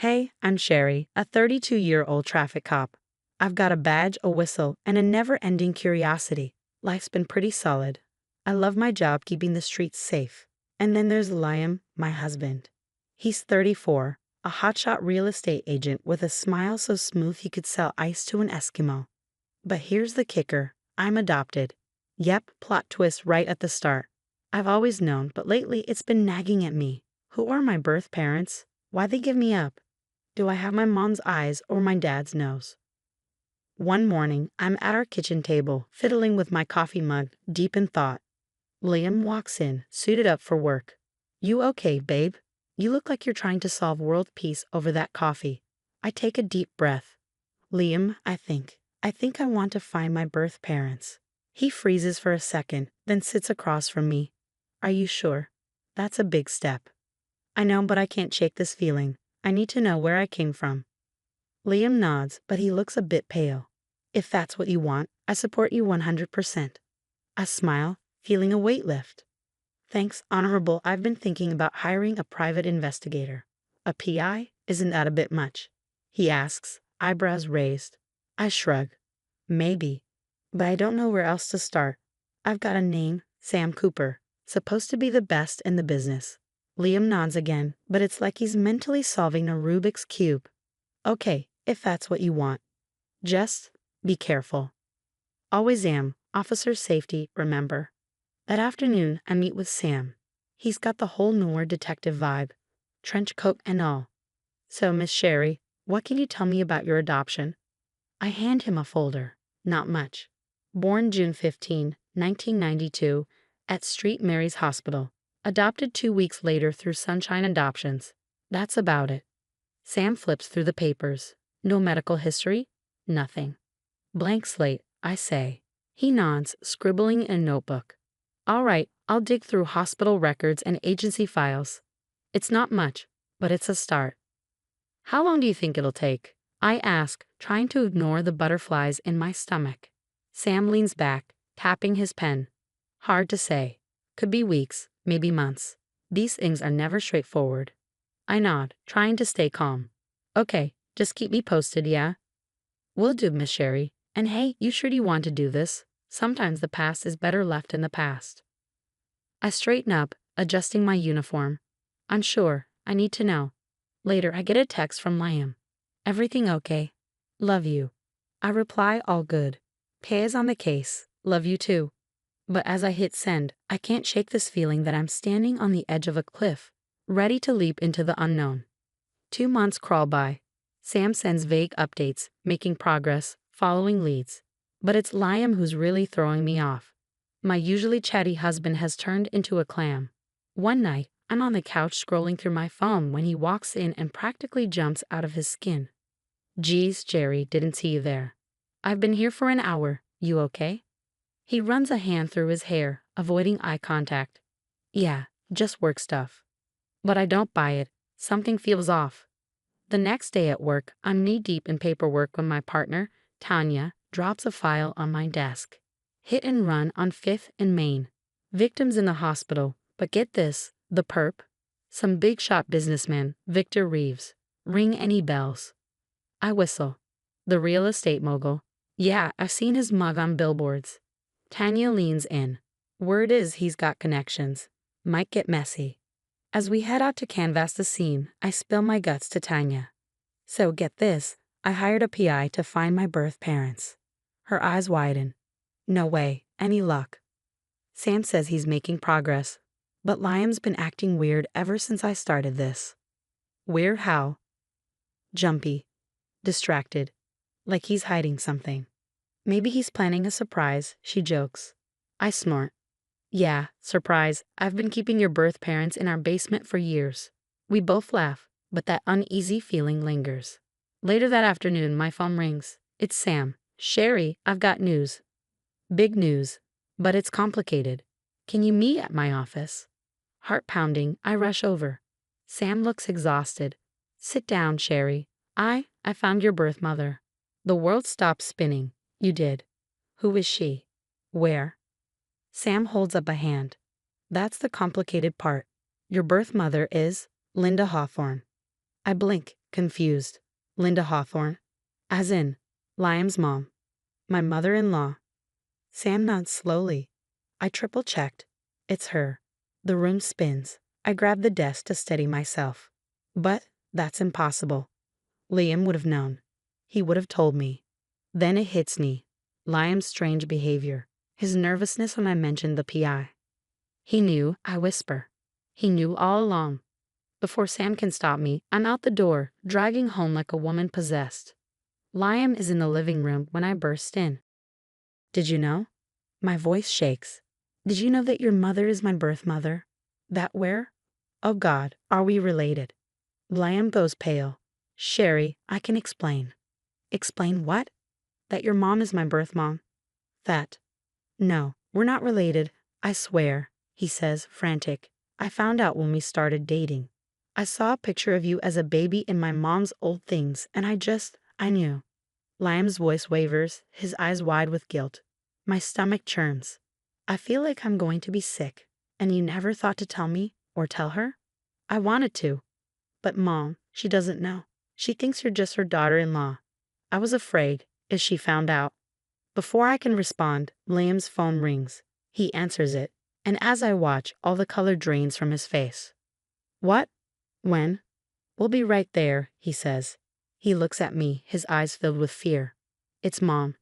Hey, I'm Sherry, a 32-year-old traffic cop. I've got a badge, a whistle, and a never-ending curiosity. Life's been pretty solid. I love my job keeping the streets safe. And then there's Liam, my husband. He's 34, a hotshot real estate agent with a smile so smooth he could sell ice to an Eskimo. But here's the kicker. I'm adopted. Yep, plot twist right at the start. I've always known, but lately it's been nagging at me. Who are my birth parents? Why'd they give me up? Do I have my mom's eyes or my dad's nose? One morning, I'm at our kitchen table, fiddling with my coffee mug, deep in thought. Liam walks in, suited up for work. You okay, babe? You look like you're trying to solve world peace over that coffee. I take a deep breath. Liam, I think I want to find my birth parents. He freezes for a second, then sits across from me. Are you sure? That's a big step. I know, but I can't shake this feeling. I need to know where I came from. Liam nods, but he looks a bit pale. If that's what you want, I support you 100%. I smile, feeling a weight lift. Thanks, Honorable. I've been thinking about hiring a private investigator. A PI? Isn't that a bit much? He asks, eyebrows raised. I shrug. Maybe. But I don't know where else to start. I've got a name, Sam Cooper. Supposed to be the best in the business. Liam nods again, but it's like he's mentally solving a Rubik's Cube. Okay, if that's what you want. Just be careful. Always am. Officer safety, remember. That afternoon, I meet with Sam. He's got the whole noir detective vibe, trench coat and all. So, Miss Sherry, what can you tell me about your adoption? I hand him a folder. Not much. Born June 15, 1992, at St. Mary's Hospital. Adopted 2 weeks later through Sunshine Adoptions. That's about it. Sam flips through the papers. No medical history? Nothing. Blank slate, I say. He nods, scribbling in a notebook. All right, I'll dig through hospital records and agency files. It's not much, but it's a start. How long do you think it'll take? I ask, trying to ignore the butterflies in my stomach. Sam leans back, tapping his pen. Hard to say. Could be weeks, maybe months. These things are never straightforward. I nod, trying to stay calm. Okay, just keep me posted, yeah? Will do, Miss Sherry. And hey, you sure do want to do this? Sometimes the past is better left in the past. I straighten up, adjusting my uniform. Unsure, I need to know. Later, I get a text from Liam. Everything okay? Love you. I reply, all good. Pay is on the case. Love you too. But as I hit send, I can't shake this feeling that I'm standing on the edge of a cliff, ready to leap into the unknown. 2 months crawl by. Sam sends vague updates, making progress, following leads. But it's Liam who's really throwing me off. My usually chatty husband has turned into a clam. One night, I'm on the couch scrolling through my phone when he walks in and practically jumps out of his skin. Geez, Jerry, didn't see you there. I've been here for an hour. You okay? He runs a hand through his hair, avoiding eye contact. Yeah, just work stuff. But I don't buy it. Something feels off. The next day at work, I'm knee-deep in paperwork when my partner, Tanya, drops a file on my desk. Hit and run on 5th and Main. Victims in the hospital, but get this, the perp? Some big-shot businessman, Victor Reeves. Ring any bells? I whistle. The real estate mogul. Yeah, I've seen his mug on billboards. Tanya leans in. Word is he's got connections. Might get messy. As we head out to canvass the scene, I spill my guts to Tanya. So get this, I hired a PI to find my birth parents. Her eyes widen. No way, any luck. Sam says he's making progress, but Liam's been acting weird ever since I started this. Weird how? Jumpy. Distracted. Like he's hiding something. Maybe he's planning a surprise, she jokes. I snort. Yeah, surprise. I've been keeping your birth parents in our basement for years. We both laugh, but that uneasy feeling lingers. Later that afternoon, my phone rings. It's Sam. Sherry, I've got news. Big news. But it's complicated. Can you meet at my office? Heart pounding, I rush over. Sam looks exhausted. Sit down, Sherry. I found your birth mother. The world stopped spinning. You did. Who is she? Where? Sam holds up a hand. That's the complicated part. Your birth mother is Linda Hawthorne. I blink, confused. Linda Hawthorne. As in, Liam's mom. My mother-in-law. Sam nods slowly. I triple-checked. It's her. The room spins. I grab the desk to steady myself. But that's impossible. Liam would have known. He would have told me. Then it hits me. Liam's strange behavior. His nervousness when I mentioned the PI. He knew, I whisper. He knew all along. Before Sam can stop me, I'm out the door, dragging home like a woman possessed. Liam is in the living room when I burst in. Did you know? My voice shakes. Did you know that your mother is my birth mother? That where? Oh God, are we related? Liam goes pale. Sherry, I can explain. Explain what? That your mom is my birth mom. That. No, we're not related, I swear, he says, frantic. I found out when we started dating. I saw a picture of you as a baby in my mom's old things, and I knew. Liam's voice wavers, his eyes wide with guilt. My stomach churns. I feel like I'm going to be sick. And you never thought to tell me, or tell her? I wanted to. But Mom, she doesn't know. She thinks you're just her daughter-in-law. I was afraid, if she found out. Before I can respond, Liam's phone rings. He answers it, and as I watch, all the color drains from his face. What? When? We'll be right there, he says. He looks at me, his eyes filled with fear. It's Mom.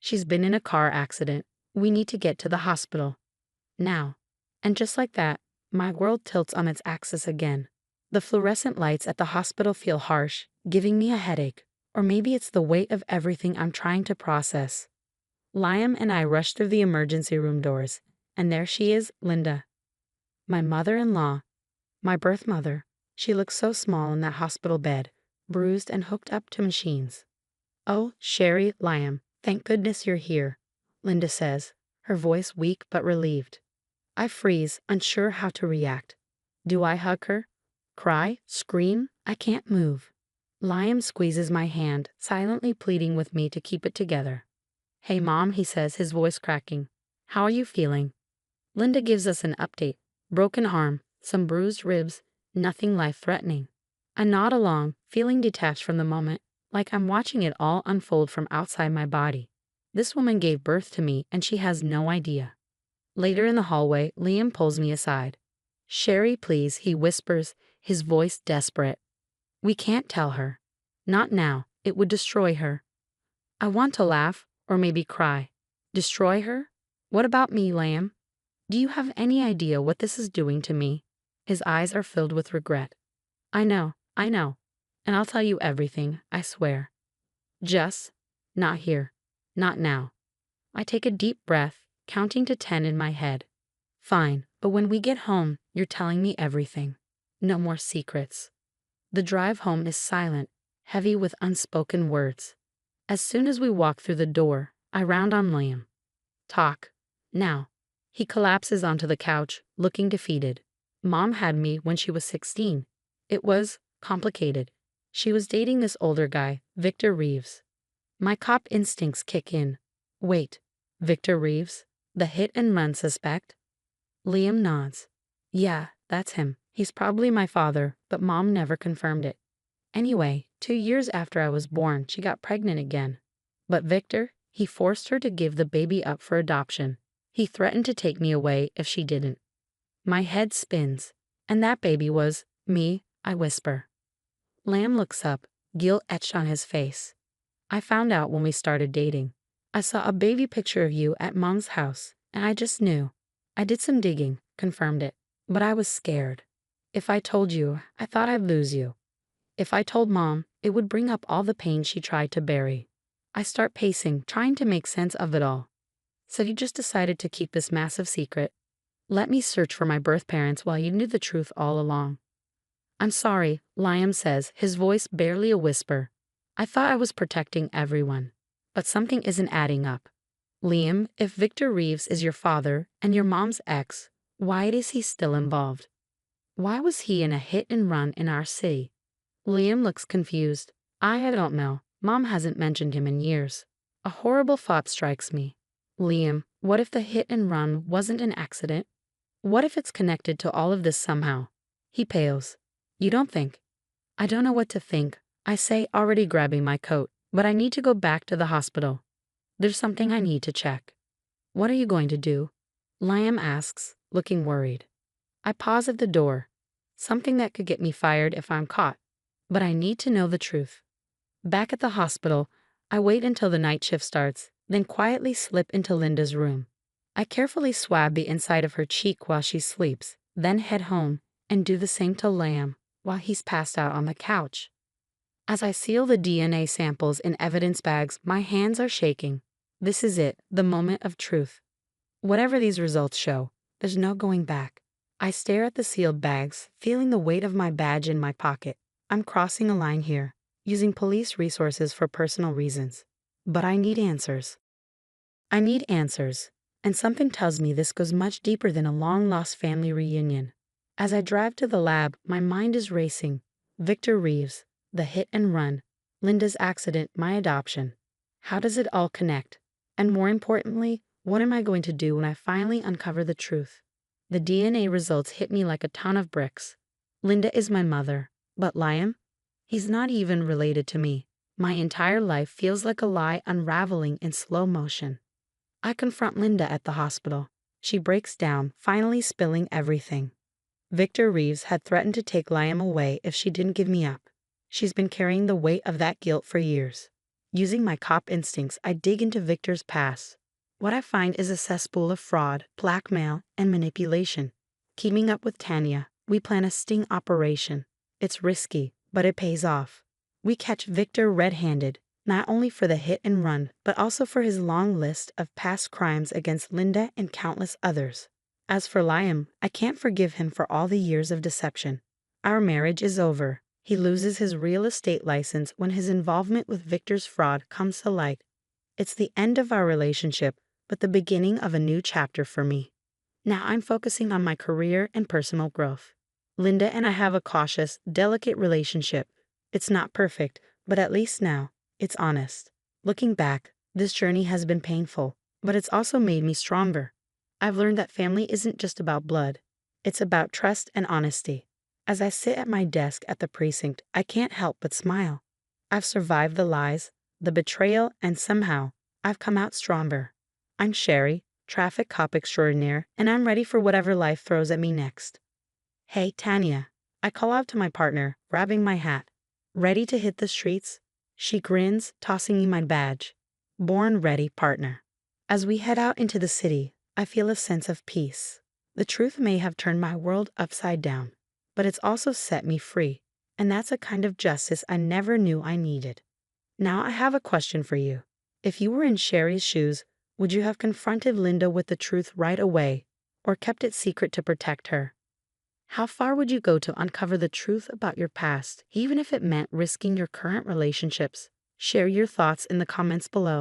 She's been in a car accident. We need to get to the hospital. Now. And just like that, my world tilts on its axis again. The fluorescent lights at the hospital feel harsh, giving me a headache. Or maybe it's the weight of everything I'm trying to process. Liam and I rush through the emergency room doors, and there she is, Linda. My mother-in-law. My birth mother. She looks so small in that hospital bed, bruised and hooked up to machines. Oh, Sherry, Liam, thank goodness you're here, Linda says, her voice weak but relieved. I freeze, unsure how to react. Do I hug her? Cry? Scream? I can't move. Liam squeezes my hand, silently pleading with me to keep it together. Hey Mom, he says, his voice cracking. How are you feeling? Linda gives us an update. Broken arm, some bruised ribs, nothing life-threatening. I nod along, feeling detached from the moment, like I'm watching it all unfold from outside my body. This woman gave birth to me, and she has no idea. Later in the hallway, Liam pulls me aside. Sherry, please, he whispers, his voice desperate. We can't tell her. Not now. It would destroy her. I want to laugh, or maybe cry. Destroy her? What about me, Liam? Do you have any idea what this is doing to me? His eyes are filled with regret. I know. And I'll tell you everything, I swear. Just, not here. Not now. I take a deep breath, counting to 10 in my head. Fine, but when we get home, you're telling me everything. No more secrets. The drive home is silent, heavy with unspoken words. As soon as we walk through the door, I round on Liam. Talk. Now. He collapses onto the couch, looking defeated. Mom had me when she was 16. It was complicated. She was dating this older guy, Victor Reeves. My cop instincts kick in. Wait, Victor Reeves? The hit-and-run suspect? Liam nods. Yeah, that's him. He's probably my father, but Mom never confirmed it. Anyway, 2 years after I was born, she got pregnant again. But Victor, he forced her to give the baby up for adoption. He threatened to take me away if she didn't. My head spins. And that baby was me, I whisper. Liam looks up, guilt etched on his face. I found out when we started dating. I saw a baby picture of you at Mom's house, and I just knew. I did some digging, confirmed it, but I was scared. If I told you, I thought I'd lose you. If I told Mom, it would bring up all the pain she tried to bury. I start pacing, trying to make sense of it all. So you just decided to keep this massive secret. Let me search for my birth parents while you knew the truth all along. I'm sorry, Liam says, his voice barely a whisper. I thought I was protecting everyone. But something isn't adding up. Liam, if Victor Reeves is your father and your mom's ex, why is he still involved? Why was he in a hit-and-run in our city? Liam looks confused. I don't know. Mom hasn't mentioned him in years. A horrible thought strikes me. Liam, what if the hit-and-run wasn't an accident? What if it's connected to all of this somehow? He pales. You don't think? I don't know what to think. I say, already grabbing my coat, but I need to go back to the hospital. There's something I need to check. What are you going to do? Liam asks, looking worried. I pause at the door. Something that could get me fired if I'm caught. But I need to know the truth. Back at the hospital, I wait until the night shift starts, then quietly slip into Linda's room. I carefully swab the inside of her cheek while she sleeps, then head home and do the same to Liam while he's passed out on the couch. As I seal the DNA samples in evidence bags, my hands are shaking. This is it, the moment of truth. Whatever these results show, there's no going back. I stare at the sealed bags, feeling the weight of my badge in my pocket. I'm crossing a line here, using police resources for personal reasons. But I need answers. I need answers, and something tells me this goes much deeper than a long-lost family reunion. As I drive to the lab, my mind is racing. Victor Reeves, the hit and run, Linda's accident, my adoption. How does it all connect? And more importantly, what am I going to do when I finally uncover the truth? The DNA results hit me like a ton of bricks. Linda is my mother, but Liam? He's not even related to me. My entire life feels like a lie unraveling in slow motion. I confront Linda at the hospital. She breaks down, finally spilling everything. Victor Reeves had threatened to take Liam away if she didn't give me up. She's been carrying the weight of that guilt for years. Using my cop instincts, I dig into Victor's past. What I find is a cesspool of fraud, blackmail, and manipulation. Keeping up with Tanya, we plan a sting operation. It's risky, but it pays off. We catch Victor red-handed, not only for the hit and run, but also for his long list of past crimes against Linda and countless others. As for Liam, I can't forgive him for all the years of deception. Our marriage is over. He loses his real estate license when his involvement with Victor's fraud comes to light. It's the end of our relationship, but the beginning of a new chapter for me. Now I'm focusing on my career and personal growth. Linda and I have a cautious, delicate relationship. It's not perfect, but at least now, it's honest. Looking back, this journey has been painful, but it's also made me stronger. I've learned that family isn't just about blood. It's about trust and honesty. As I sit at my desk at the precinct, I can't help but smile. I've survived the lies, the betrayal, and somehow, I've come out stronger. I'm Sherry, traffic cop extraordinaire, and I'm ready for whatever life throws at me next. Hey, Tanya. I call out to my partner, grabbing my hat. Ready to hit the streets? She grins, tossing me my badge. Born ready, partner. As we head out into the city, I feel a sense of peace. The truth may have turned my world upside down, but it's also set me free, and that's a kind of justice I never knew I needed. Now I have a question for you. If you were in Sherry's shoes, would you have confronted Linda with the truth right away, or kept it secret to protect her? How far would you go to uncover the truth about your past, even if it meant risking your current relationships? Share your thoughts in the comments below.